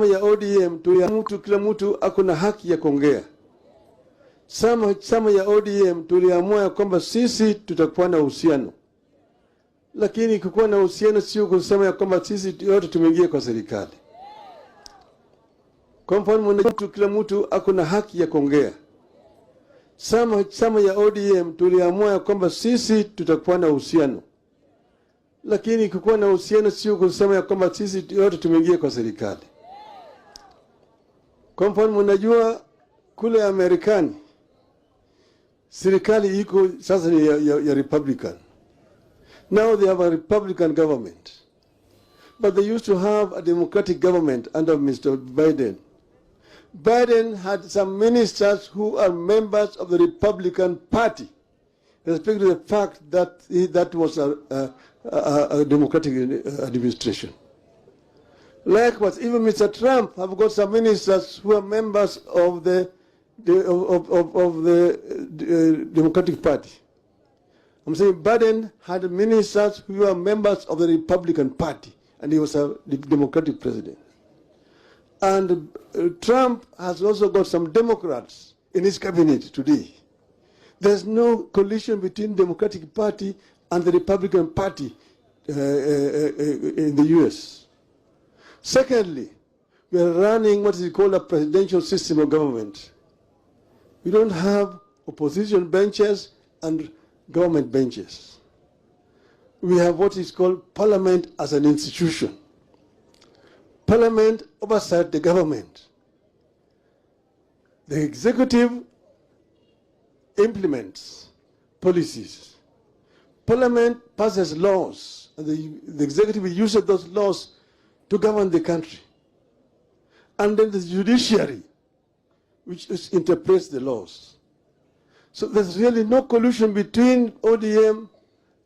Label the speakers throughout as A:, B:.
A: chama ya ODM kila mtu akuna haki ya kuongea. Chama ya ODM tuliamua ya kwamba sisi tutakuwa na uhusiano. Lakini kukuwa na uhusiano sio kusema ya kwamba sisi yote tumeingia kwa serikali. Kwa mfano kila mtu akuna haki ya kuongea. Chama ya ODM tuliamua ya kwamba sisi tutakuwa na uhusiano. Lakini kukuwa na uhusiano sio kusema ya kwamba sisi yote tumeingia kwa serikali. Kwa mfano mnajua kule Amerikani serikali iko sasa ya Republican. Now they have a Republican government. But they used to have a Democratic government under Mr. Biden. Biden had some ministers who are members of the Republican Party, respect to the fact that that was a Democratic administration. Likewise, even Mr. Trump have got some ministers who are members of the Democratic Party. I'm saying Biden had ministers who are members of the Republican Party, and he was a Democratic president. And Trump has also got some Democrats in his cabinet today. There's no collision between Democratic Party and the Republican Party in the U.S. Secondly, we are running what is called a presidential system of government. We don't have opposition benches and government benches. We have what is called parliament as an institution. Parliament oversights the government. The executive implements policies. Parliament passes laws, and the executive uses those laws to govern the country. And then the judiciary, which interprets the laws. So there's really no collusion between ODM,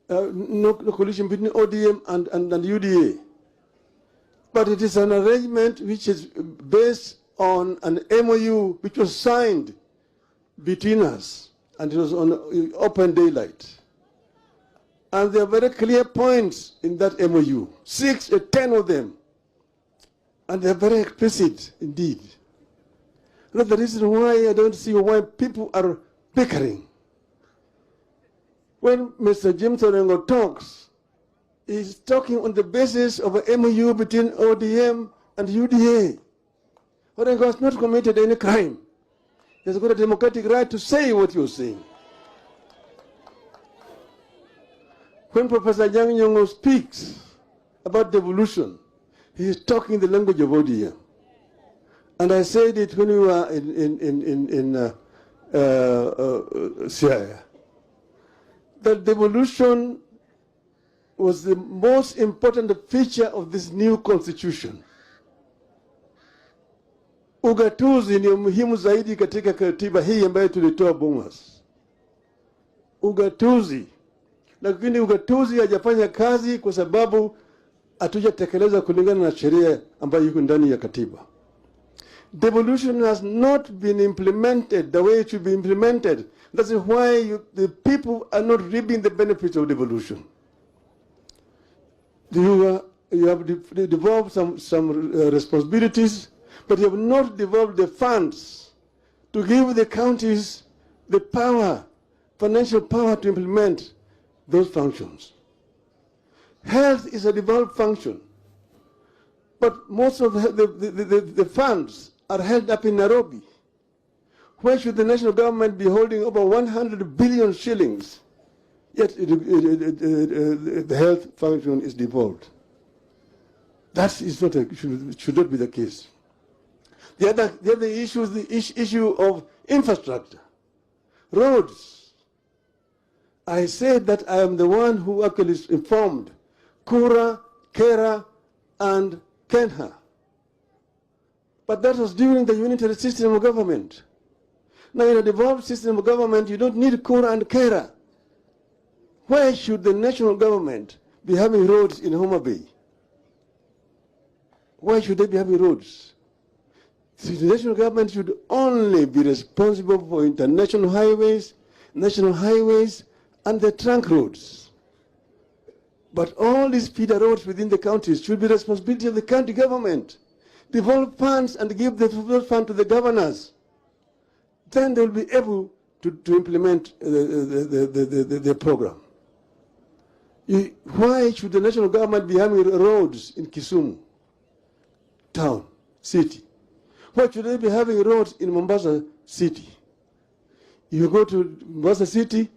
A: no collusion between ODM and UDA. But it is an arrangement which is based on an MOU which was signed between us, and it was on open daylight. And there are very clear points in that MOU, 6 or 10 of them. And they are very explicit indeed. That's the reason why I don't see why people are bickering. When Mr. James Orengo talks, he's talking on the basis of a MOU between ODM and UDA. Orengo has not committed any crime. He has got a democratic right to say what you're saying. When Professor Nyong'o speaks about devolution, he is talking the language of ODM. And I said it when we were in Syria. That devolution was the most important feature of this new constitution. Ugatuzi ni muhimu zaidi katika katiba hii ambayo tulitoa Bomas. Ugatuzi. Lakini ugatuzi hajafanya kazi kwa sababu hatujatekeleza kulingana na sheria ambayo iko ndani ya katiba. Devolution has not been implemented the way it should be implemented. That's why the people are not reaping the benefits of devolution. You have devolved some responsibilities, but you have not devolved the funds to give the counties the power, financial power to implement those functions. Health is a devolved function, but most of the funds are held up in Nairobi. Why should the national government be holding over 100 billion shillings, yet the health function is devolved? That is not should not be the case. The other issue is the issue of infrastructure, roads. I said that I am the one who actually informed Kura, Kera, and Kenha. But that was during the unitary system of government. Now in a devolved system of government, you don't need Kura and Kera. Why should the national government be having roads in Homa Bay? Why should they be having roads? So the national government should only be responsible for international highways, national highways, and the trunk roads. But all these feeder roads within the counties should be the responsibility of the county government. devolve funds and give the fund to the governors. Then they will be able to implement the program. Why should the national government be having roads in Kisumu town, city? Why should they be having roads in Mombasa city? You go to Mombasa city,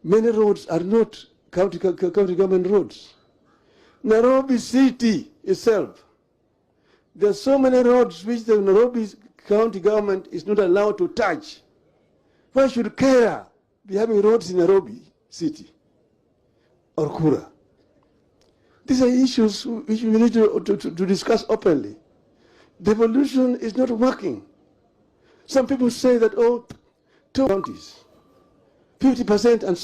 A: many roads are not county government roads. Nairobi city itself, there are so many roads which the Nairobi county government is not allowed to touch. Why should Kenya be having roads in Nairobi city or Kura? These are issues which we need to discuss openly. Devolution is not working. Some people say that, 2 counties, 50% and so